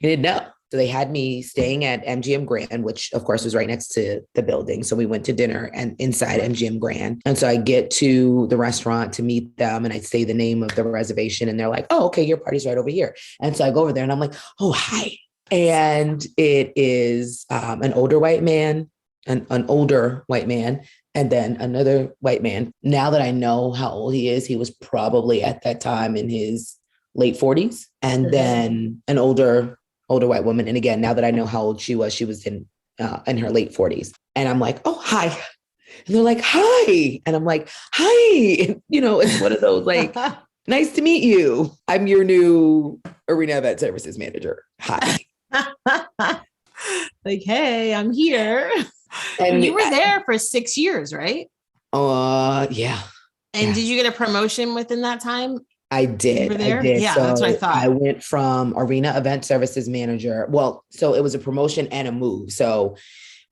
I didn't know. So they had me staying at MGM Grand, which of course was right next to the building. So we went to dinner and inside MGM Grand. And so I get to the restaurant to meet them and I say the name of the reservation and they're like, oh, okay, your party's right over here. And so I go over there and I'm like, oh, hi. And it is an older white man And then another white man. Now that I know how old he is, he was probably at that time in his late 40s. And then an older white woman. And again, now that I know how old she was in her late 40s. And I'm like, oh, hi. And they're like, hi. And I'm like, hi. And, it's one of those like, nice to meet you. I'm your new Arena Event Services manager. Hi. Like, hey, I'm here. And you were there for 6 years, right? Yeah. And did you get a promotion within that time? I did. I did. Yeah, so that's what I thought. I went from Arena Event Services Manager. Well, so it was a promotion and a move. So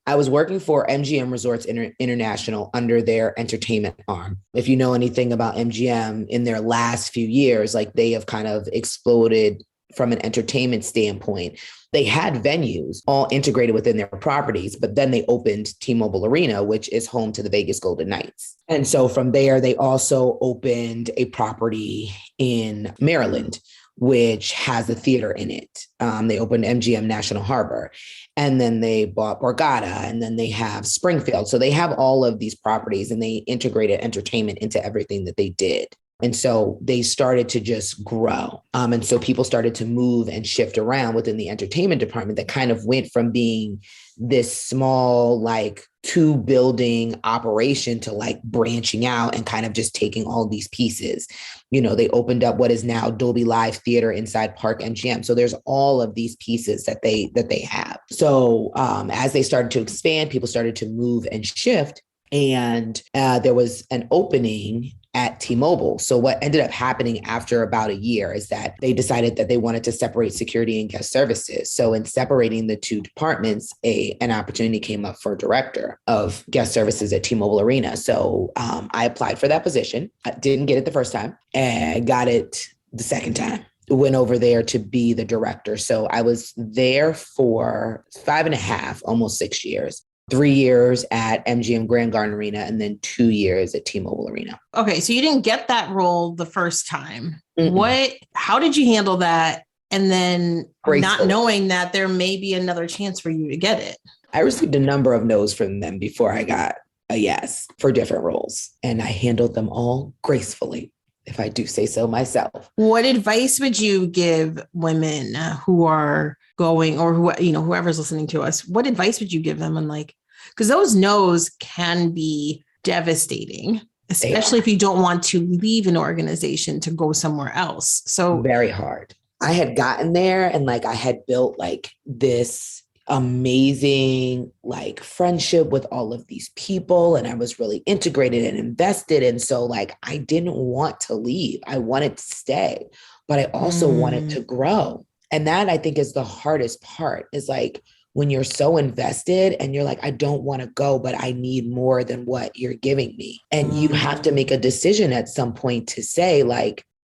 I was working for MGM Resorts International under their entertainment arm. If you know anything about MGM, in their last few years, like they have kind of exploded from an entertainment standpoint. They had venues all integrated within their properties, but then they opened T-Mobile Arena, which is home to the Vegas Golden Knights. And so from there, they also opened a property in Maryland, which has a theater in it. They opened MGM National Harbor, and then they bought Borgata, and then they have Springfield. So they have all of these properties, and they integrated entertainment into everything that they did. And so they started to just grow. And so people started to move and shift around within the entertainment department that kind of went from being this small, like 2-building operation to like branching out and kind of just taking all these pieces. They opened up what is now Dolby Live Theater inside Park MGM. So there's all of these pieces that they have. So as they started to expand, people started to move and shift. And there was an opening at T-Mobile. So what ended up happening after about a year is that they decided that they wanted to separate security and guest services. So in separating the two departments, an opportunity came up for director of guest services at T-Mobile Arena. So I applied for that position. I didn't get it the first time, and got it the second time. Went over there to be the director. So I was there for 5.5, almost 6 years. 3 years at MGM Grand Garden Arena, and then 2 years at T-Mobile Arena. Okay, so you didn't get that role the first time. Mm-mm. How did you handle that? And then Graceful. Not knowing that there may be another chance for you to get it. I received a number of no's from them before I got a yes for different roles, and I handled them all gracefully, if I do say so myself. What advice would you give women who are going, or whoever's listening to us? What advice would you give them? And because those no's can be devastating, especially if you don't want to leave an organization to go somewhere else. So very hard. I had gotten there, and I had built this amazing friendship with all of these people, and I was really integrated and invested. And so I didn't want to leave. I wanted to stay, but I also wanted to grow. And that, I think, is the hardest part, is when you're so invested and you're I don't want to go, but I need more than what you're giving me. And you have to make a decision at some point to say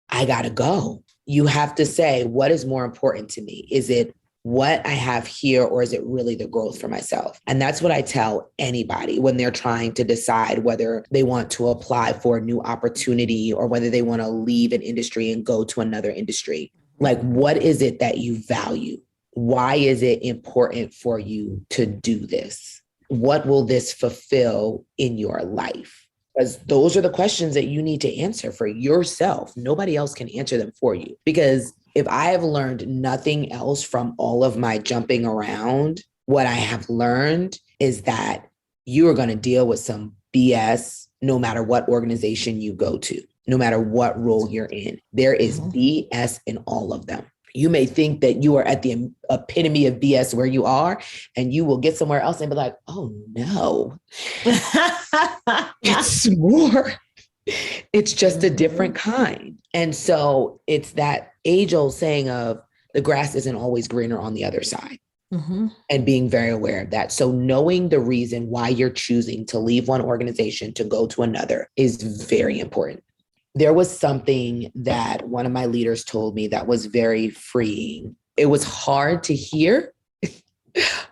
I gotta go. You have to say, what is more important to me? Is it what I have here, or is it really the growth for myself? And that's what I tell anybody when they're trying to decide whether they want to apply for a new opportunity or whether they want to leave an industry and go to another industry. What is it that you value? Why is it important for you to do this? What will this fulfill in your life? Because those are the questions that you need to answer for yourself. Nobody else can answer them for you. Because if I have learned nothing else from all of my jumping around, what I have learned is that you are going to deal with some BS no matter what organization you go to, no matter what role you're in. There is BS in all of them. You may think that you are at the epitome of BS where you are, and you will get somewhere else and be like, oh no, it's more. It's just a different kind. And so it's that age-old saying of the grass isn't always greener on the other side. And being very aware of that. So knowing the reason why you're choosing to leave one organization to go to another is very important. There was something that one of my leaders told me that was very freeing. It was hard to hear,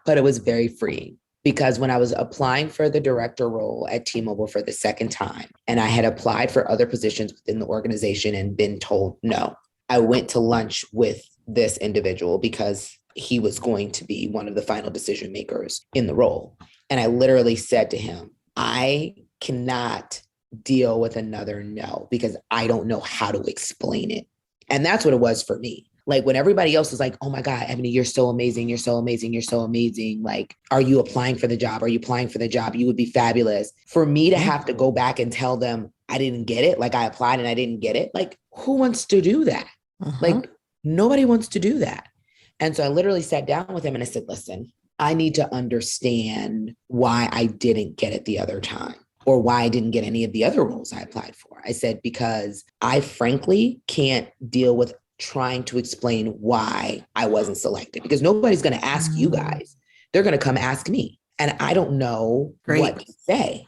but it was very freeing. Because when I was applying for the director role at T-Mobile for the second time, and I had applied for other positions within the organization and been told no, I went to lunch with this individual because he was going to be one of the final decision makers in the role. And I literally said to him, I cannot deal with another no because I don't know how to explain it. And that's what it was for me. Like when everybody else was like, oh my God, Eboni, you're so amazing. You're so amazing. You're so amazing. Like, are you applying for the job? Are you applying for the job? You would be fabulous. For me to have to go back and tell them I didn't get it, like I applied and I didn't get it. Like, who wants to do that? Like, nobody wants to do that. And so I literally sat down with him and I said, listen, I need to understand why I didn't get it the other time or why I didn't get any of the other roles I applied for. I said, because I frankly can't deal with trying to explain why I wasn't selected because nobody's going to ask you guys. They're going to come ask me. And I don't know what to say.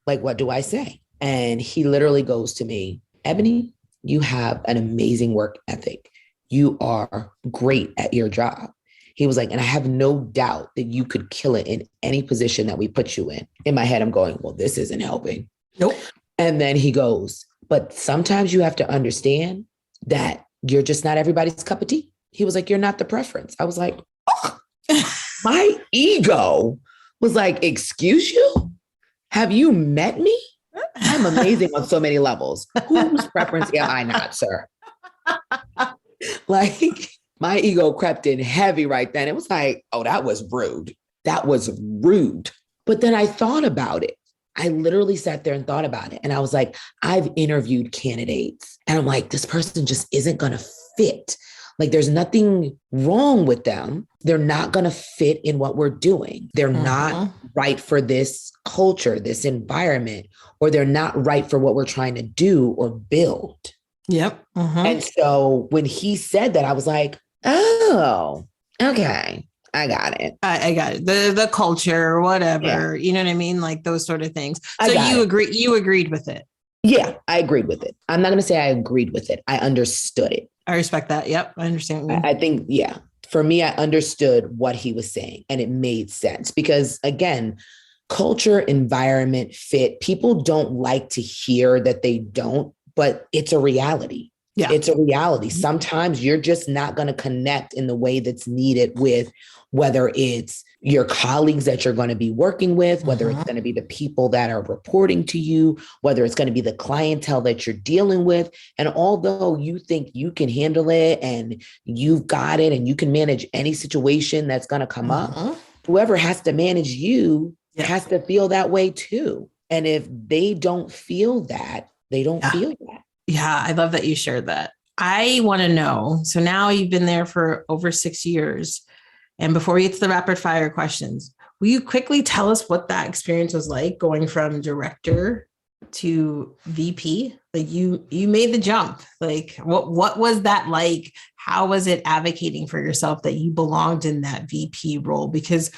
Like, what do I say? And he literally goes to me, Eboni, you have an amazing work ethic. You are great at your job. He was like, and I have no doubt that you could kill it in any position that we put you in. In my head, I'm going, well, this isn't helping. Nope. And then he goes, but sometimes you have to understand that you're just not everybody's cup of tea. He was like, you're not the preference. I was like, oh. My ego was like, excuse you? Have you met me? I'm amazing on so many levels. Whose preference am I not, sir? Like my ego crept in heavy right then. It was like, oh, that was rude. That was rude. But then I thought about it. I literally sat there and thought about it. And I was like, I've interviewed candidates and I'm like, this person just isn't going to fit. Like there's nothing wrong with them. They're not going to fit in what we're doing. They're not right for this culture, this environment, or they're not right for what we're trying to do or build. Yep. And so when he said that, I was like, oh, okay. I got it. I got it. The culture, whatever, you know what I mean? Like those sort of things. So you agreed with it. Yeah, I agreed with it. I'm not going to say I agreed with it. I understood it. I respect that. Yep. I understand. I think, yeah, for me, I understood what he was saying and it made sense because again, culture, environment, fit, people don't like to hear that they don't, but it's a reality. Yeah. It's a reality. Sometimes you're just not going to connect in the way that's needed with whether it's your colleagues that you're going to be working with, whether it's going to be the people that are reporting to you, whether it's going to be the clientele that you're dealing with. And although you think you can handle it and you've got it and you can manage any situation that's going to come up, whoever has to manage you has to feel that way too. And if they don't feel that, they don't feel that. Yeah, I love that you shared that. I want to know. So now you've been there for over 6 years. And before we get to the rapid fire questions, will you quickly tell us what that experience was like going from director to VP? Like you made the jump. Like what was that like? How was it advocating for yourself that you belonged in that VP role? Because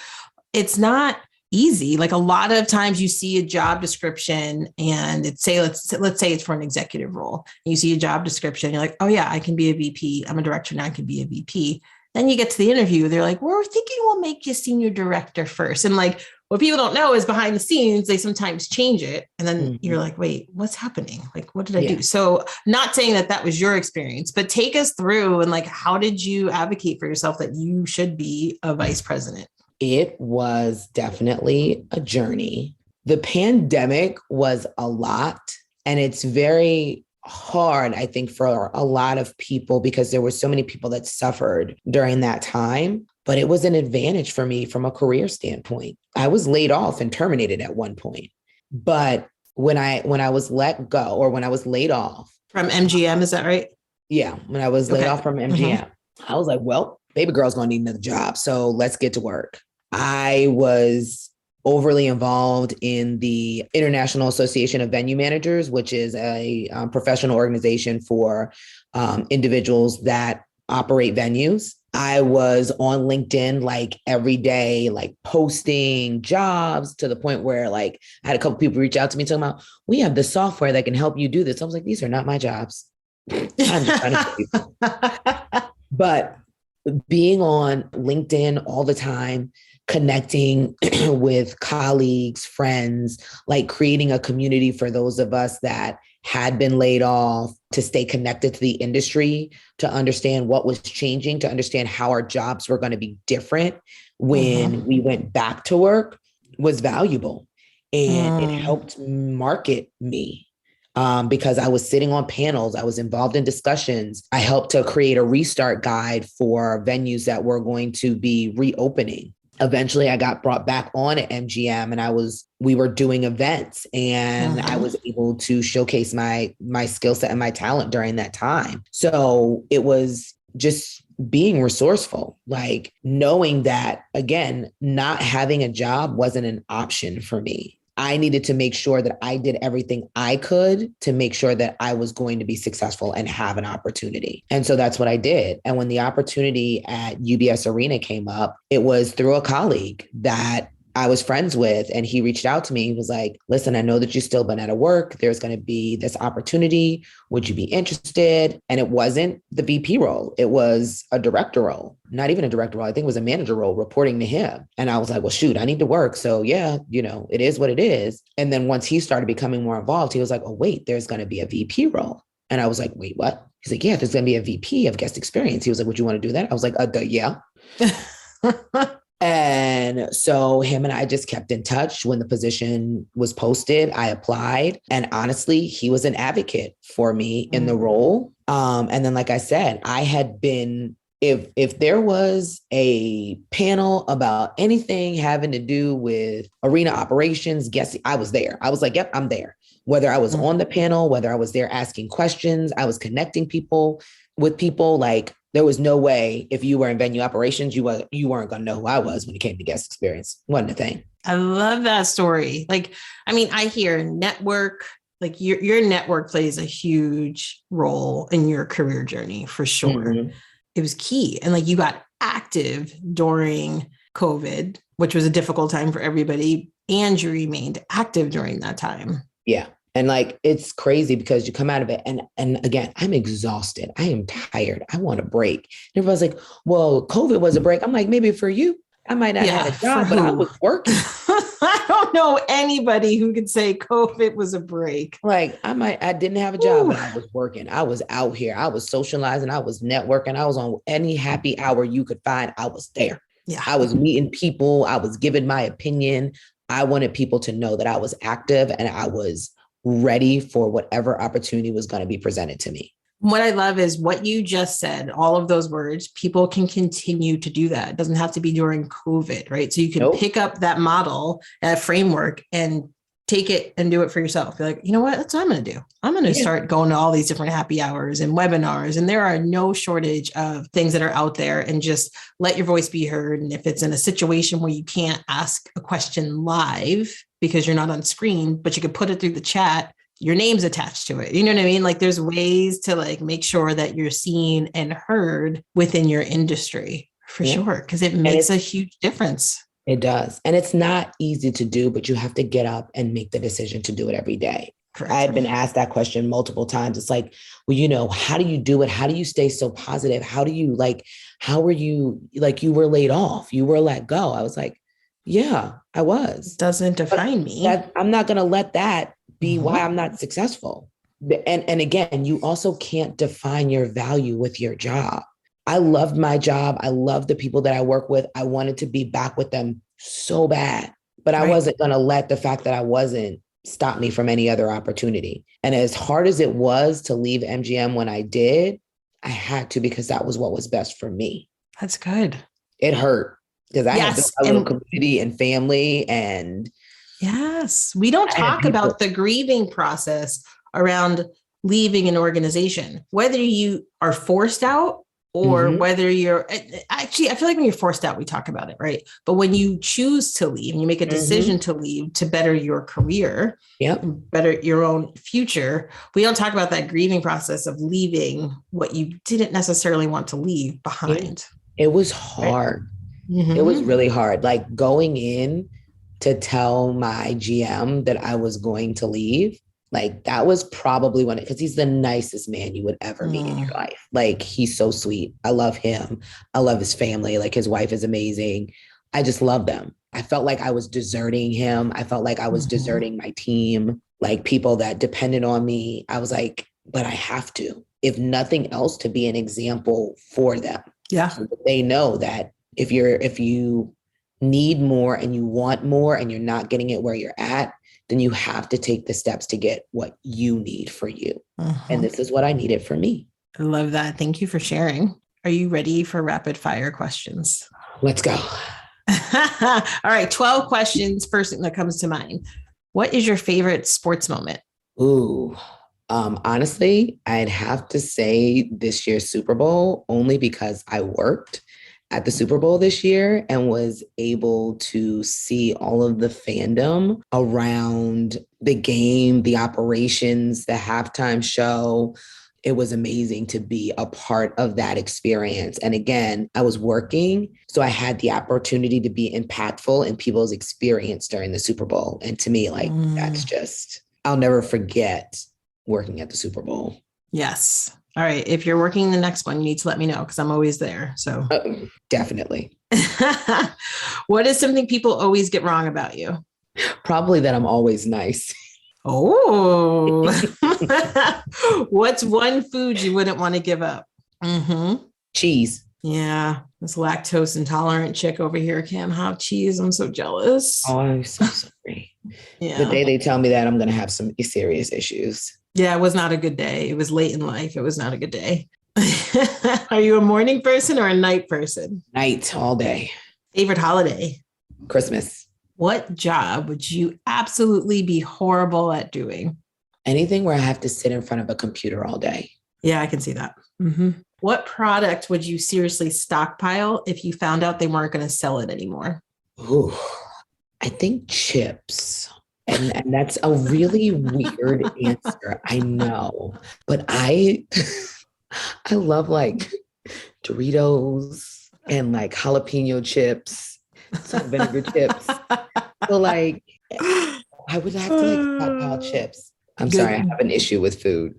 it's not easy. Like a lot of times you see a job description and let's say it's for an executive role. And you see a job description. You're like, oh yeah, I can be a VP. I'm a director now. I can be a VP. Then you get to the interview. They're like, we're thinking we'll make you senior director first. And like, what people don't know is behind the scenes, they sometimes change it. And then you're like, wait, what's happening? Like, what did I do? So not saying that was your experience, but take us through and like, how did you advocate for yourself that you should be a vice president? It was definitely a journey. The pandemic was a lot, and it's very hard, I think, for a lot of people because there were so many people that suffered during that time, but it was an advantage for me from a career standpoint. I was laid off and terminated at one point, but when I was let go or when I was laid off from MGM, is that right? Yeah. When I was laid off from MGM, I was like, well, baby girl's going to need another job. So let's get to work. I was overly involved in the International Association of Venue Managers, which is a professional organization for individuals that operate venues. I was on LinkedIn like every day, like posting jobs to the point where like I had a couple people reach out to me talking about, we have the software that can help you do this. I was like, these are not my jobs. I'm just trying to help people. But being on LinkedIn all the time, connecting with colleagues, friends, like creating a community for those of us that had been laid off to stay connected to the industry, to understand what was changing, to understand how our jobs were going to be different when we went back to work was valuable. and it helped market me. Because I was sitting on panels, I was involved in discussions. I helped to create a restart guide for venues that were going to be reopening. Eventually, I got brought back on at MGM, and we were doing events, and I was able to showcase my skill set and my talent during that time. So it was just being resourceful, like knowing that, again, not having a job wasn't an option for me. I needed to make sure that I did everything I could to make sure that I was going to be successful and have an opportunity. And so that's what I did. And when the opportunity at UBS Arena came up, it was through a colleague that I was friends with, and he reached out to me. He was like, listen, I know that you've still been out of work. There's going to be this opportunity. Would you be interested? And it wasn't the VP role. It was a director role, not even a director role. I think it was a manager role reporting to him. And I was like, well, shoot, I need to work. So yeah, it is what it is. And then once he started becoming more involved, he was like, oh, wait, there's going to be a VP role. And I was like, wait, what? He's like, yeah, there's going to be a VP of guest experience. He was like, would you want to do that? I was like, yeah. And so him and I just kept in touch. When the position was posted, I applied. And honestly, he was an advocate for me in the role. And then, like I said, I had been, if there was a panel about anything having to do with arena operations, I was there. I was like, yep, I'm there. Whether I was on the panel, whether I was there asking questions, I was connecting people with people. Like, there was no way if you were in venue operations, you weren't going to know who I was when it came to guest experience. Wasn't a thing. I love that story. Like, I mean, I hear network, like your network plays a huge role in your career journey for sure. It was key. And like, you got active during COVID, which was a difficult time for everybody. And you remained active during that time. Yeah. And like, it's crazy because you come out of it. And again, I'm exhausted. I am tired. I want a break. And everybody's like, well, COVID was a break. I'm like, maybe for you, I might not have a job, but I was working. I don't know anybody who could say COVID was a break. Like, I didn't have a job, but I was working. I was out here. I was socializing. I was networking. I was on any happy hour you could find. I was there. Yeah. I was meeting people. I was giving my opinion. I wanted people to know that I was active and I was ready for whatever opportunity was going to be presented to me. What I love is what you just said, all of those words, people can continue to do that. It doesn't have to be during COVID, right? So you can pick up that model, that framework, and take it and do it for yourself. You're like, you know what? That's what I'm going to do. I'm going to start going to all these different happy hours and webinars. And there are no shortage of things that are out there, and just let your voice be heard. And if it's in a situation where you can't ask a question live because you're not on screen, but you could put it through the chat, your name's attached to it. You know what I mean? Like, there's ways to like make sure that you're seen and heard within your industry for sure. Because it makes a huge difference. It does. And it's not easy to do, but you have to get up and make the decision to do it every day. Correct. I had been asked that question multiple times. It's like, well, how do you do it? How do you stay so positive? How were you, like, you were laid off, you were let go? I was like, yeah, I was. It doesn't define me. I'm not going to let that be why I'm not successful. And again, you also can't define your value with your job. I loved my job. I love the people that I work with. I wanted to be back with them so bad, but I wasn't going to let the fact that I wasn't stop me from any other opportunity. And as hard as it was to leave MGM when I did, I had to, because that was what was best for me. That's good. It hurt because I had built a little community and family. And yes, we don't talk about the grieving process around leaving an organization, whether you are forced out or whether you're actually, I feel like when you're forced out, we talk about it, right? But when you choose to leave and you make a decision to leave to better your career, better your own future, we don't talk about that grieving process of leaving what you didn't necessarily want to leave behind. It was hard. Right? It was really hard. Like, going in to tell my GM that I was going to leave, like, that was probably because he's the nicest man you would ever meet in your life. Like, he's so sweet. I love him. I love his family. Like, his wife is amazing. I just love them. I felt like I was deserting him. I felt like I was deserting my team, like people that depended on me. I was like, but I have to, if nothing else, to be an example for them. Yeah. So that they know that if you need more and you want more and you're not getting it where you're at, then you have to take the steps to get what you need for you. And this is what I needed for me. I love that. Thank you for sharing. Are you ready for rapid fire questions? Let's go. All right. 12 questions. First thing that comes to mind. What is your favorite sports moment? Ooh, honestly, I'd have to say this year's Super Bowl, only because I worked at the Super Bowl this year and was able to see all of the fandom around the game, the operations, the halftime show. It was amazing to be a part of that experience. And again, I was working, so I had the opportunity to be impactful in people's experience during the Super Bowl. And to me, like, that's just, I'll never forget working at the Super Bowl. Yes. All right. If you're working the next one, you need to let me know because I'm always there. So Definitely. What is something people always get wrong about you? Probably that I'm always nice. Oh, what's one food you wouldn't want to give up? Cheese. Yeah. This lactose intolerant chick over here can't have cheese. I'm so jealous. Oh, I'm so sorry. Yeah. The day they tell me that, I'm going to have some serious issues. Yeah, it was not a good day. It was late in life. It was not a good day. Are you a morning person or a night person? Night, all day. Favorite holiday? Christmas. What job would you absolutely be horrible at doing? Anything where I have to sit in front of a computer all day. Yeah, I can see that. What product would you seriously stockpile if you found out they weren't going to sell it anymore? Ooh, I think chips. And that's a really weird answer. I know. But I love like Doritos and like jalapeno chips, some vinegar chips. So like I would have to like stockpile chips. I'm sorry, I have an issue with food.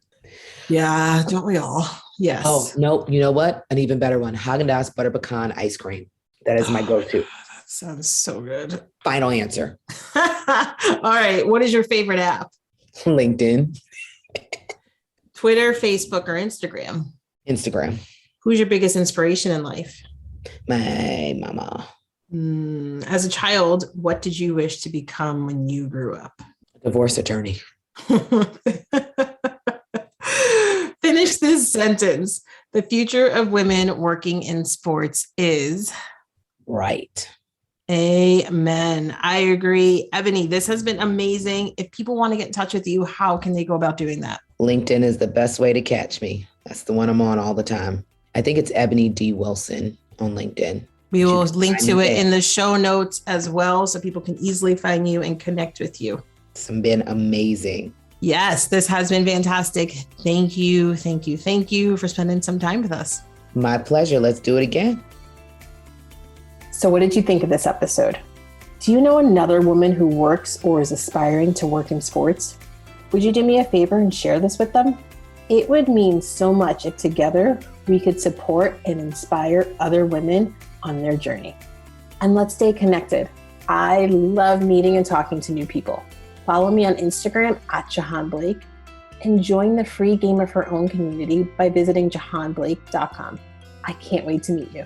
Yeah, don't we all? Yes. Oh, no, you know what? An even better one. Haagen-Dazs butter pecan ice cream. That is my go-to. That sounds so good. Final answer. All right. What is your favorite app? LinkedIn. Twitter, Facebook, or Instagram? Instagram. Who's your biggest inspiration in life? My mama. As a child, what did you wish to become when you grew up? Divorce attorney. Finish this sentence. The future of women working in sports is right. Amen. I agree. Eboni, this has been amazing. If people want to get in touch with you, how can they go about doing that? LinkedIn is the best way to catch me. That's the one I'm on all the time. I think it's Eboni D. Wilson on LinkedIn. We will link to it in the show notes as well, so people can easily find you and connect with you. It's been amazing. Yes, this has been fantastic. Thank you. Thank you. Thank you for spending some time with us. My pleasure. Let's do it again. So what did you think of this episode? Do you know another woman who works or is aspiring to work in sports? Would you do me a favor and share this with them? It would mean so much if together we could support and inspire other women on their journey. And let's stay connected. I love meeting and talking to new people. Follow me on Instagram at Jahaan Blake and join the free Game of Her Own community by visiting jahaanblake.com. I can't wait to meet you.